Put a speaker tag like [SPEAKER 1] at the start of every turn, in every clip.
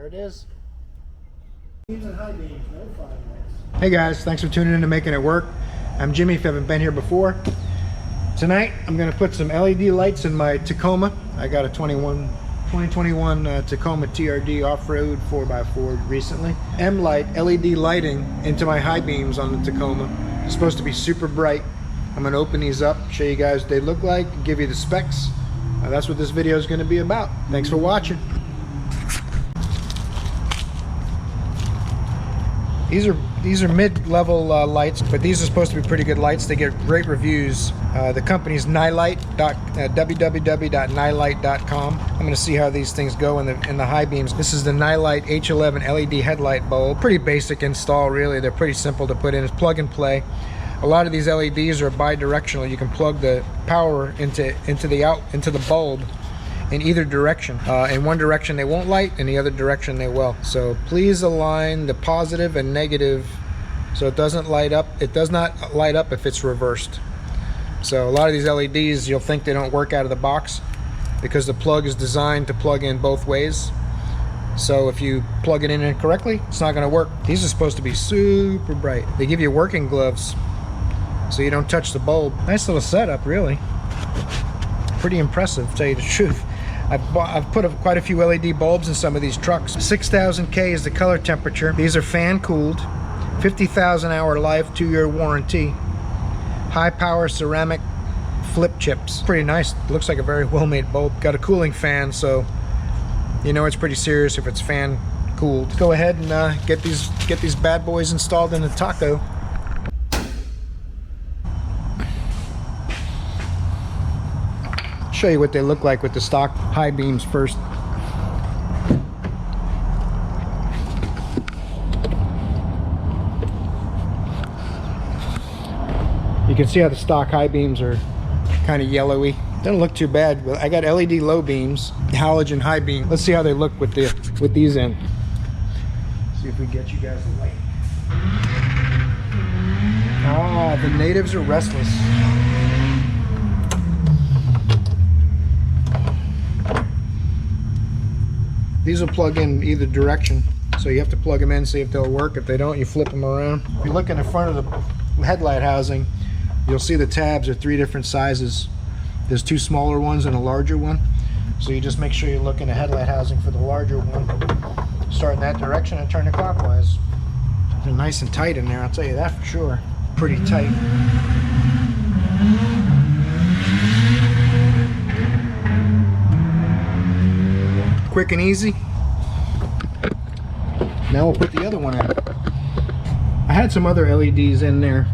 [SPEAKER 1] There it is. Hey guys, thanks for tuning in to Making It Work. I'm Jimmy if you haven't been here before. Tonight I'm going to put some LED lights in my Tacoma. I got a 2021 Tacoma TRD Off-Road 4x4 recently. M-Light LED lighting into my high beams on the Tacoma. It's supposed to be super bright. I'm going to open these up, show you guys what they look like, give you the specs. That's what this video is going to be about. Thanks for watching. These are mid-level lights, but these are supposed to be pretty good lights. They get great reviews. The company's NILIGHT, www.nilight.com. I'm going to see how these things go in the high beams. This is the NILIGHT H11 LED headlight bulb. Pretty basic install, really. They're pretty simple to put in. It's plug and play. A lot of these LEDs are bi-directional. You can plug the power into the bulb in either direction. In one direction they won't light, in the other direction they will. So please align the positive and negative so it doesn't light up. It does not light up if it's reversed. So a lot of these LEDs, you'll think they don't work out of the box because the plug is designed to plug in both ways. So if you plug it in incorrectly, it's not going to work. These are supposed to be super bright. They give you working gloves so you don't touch the bulb. Nice little setup, really. Pretty impressive, to tell you the truth. I've put quite a few LED bulbs in some of these trucks. 6,000 K is the color temperature. These are fan cooled, 50,000 hour life, 2-year warranty. High power ceramic flip chips. Pretty nice. Looks like a very well made bulb. Got a cooling fan, so you know it's pretty serious if it's fan cooled. Go ahead and get these bad boys installed in the Taco. Show you what they look like with the stock high beams first. You can see how the stock high beams are kind of yellowy. Doesn't look too bad, but I got LED low beams, halogen high beam. Let's see how they look with these in. See if we get you guys the light. Ah, the natives are restless. These will plug in either direction, so you have to plug them in, see if they'll work. If they don't, you flip them around. If you look in the front of the headlight housing, you'll see the tabs are 3 different sizes. There's 2 smaller ones and a larger one. So you just make sure you look in the headlight housing for the larger one. Start in that direction and turn it clockwise. They're nice and tight in there, I'll tell you that for sure. Pretty tight. Quick and easy. Now we'll put the other one in. I had some other LEDs in there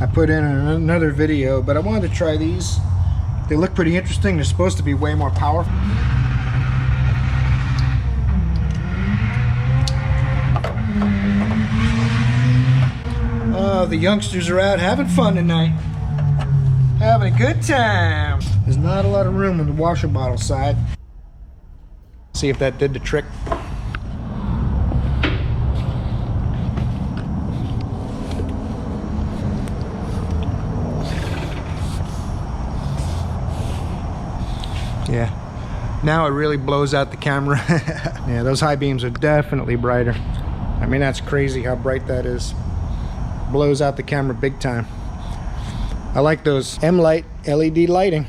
[SPEAKER 1] I put in another video, but I wanted to try these. They look pretty interesting. They're supposed to be way more powerful. Oh, the youngsters are out having fun tonight. Having a good time. There's not a lot of room on the washer bottle side. See if that did the trick. Yeah, now it really blows out the camera. Yeah, those high beams are definitely brighter. I mean, that's crazy how bright that is. Blows out the camera big time. I like those M-Light LED lighting.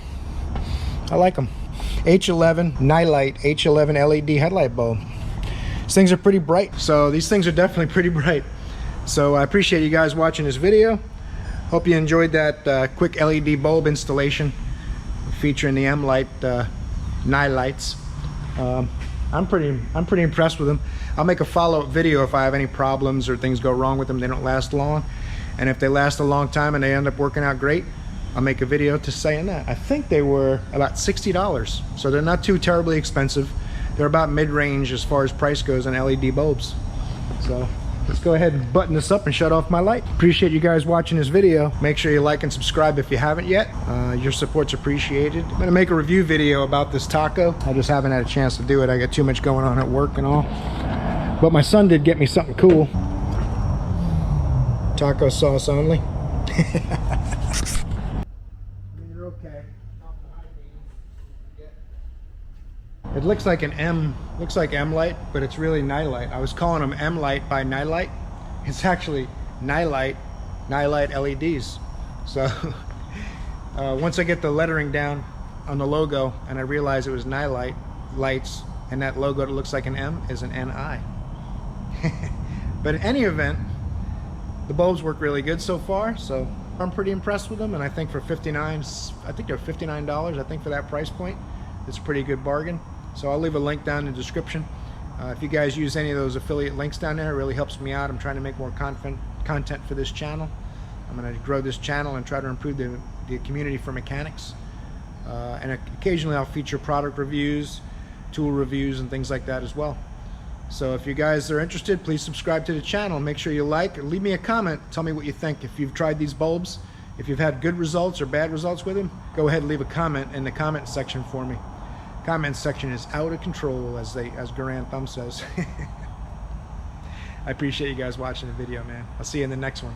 [SPEAKER 1] I like them. H11 NILIGHT H11 LED headlight bulb. These things are pretty bright, so these things are definitely pretty bright. So I appreciate you guys watching this video. Hope you enjoyed that quick LED bulb installation featuring the M-Light NILIGHTs. I'm pretty impressed with them. I'll make a follow-up video if I have any problems or things go wrong with them. They don't last long, and if they last a long time and they end up working out great, I'll make a video to saying that. I think they were about $60, so they're not too terribly expensive. They're about mid-range as far as price goes on LED bulbs. So let's go ahead and button this up and shut off my light. Appreciate you guys watching this video. Make sure you like and subscribe if you haven't yet. Your support's appreciated. I'm gonna make a review video about this taco. I just haven't had a chance to do it. I got too much going on at work and all. But my son did get me something cool. Taco sauce only. You're okay. It looks like an M, looks like M-Light, but it's really NILIGHT. I was calling them M-Light by NILIGHT. It's actually NILIGHT LEDs. So once I get the lettering down on the logo and I realized it was NILIGHT lights, and that logo that looks like an M is an NI. But in any event, the bulbs work really good so far, so I'm pretty impressed with them. And I think for I think they're $59. I think for that price point, it's a pretty good bargain. So I'll leave a link down in the description. If you guys use any of those affiliate links down there, it really helps me out. I'm trying to make more content for this channel. I'm going to grow this channel and try to improve the community for mechanics. And occasionally I'll feature product reviews, tool reviews, and things like that as well. So if you guys are interested, please subscribe to the channel. Make sure you like, or leave me a comment. Tell me what you think. If you've tried these bulbs, if you've had good results or bad results with them, go ahead and leave a comment in the comment section for me. Comment section is out of control, as Garand Thumb says. I appreciate you guys watching the video, man. I'll see you in the next one.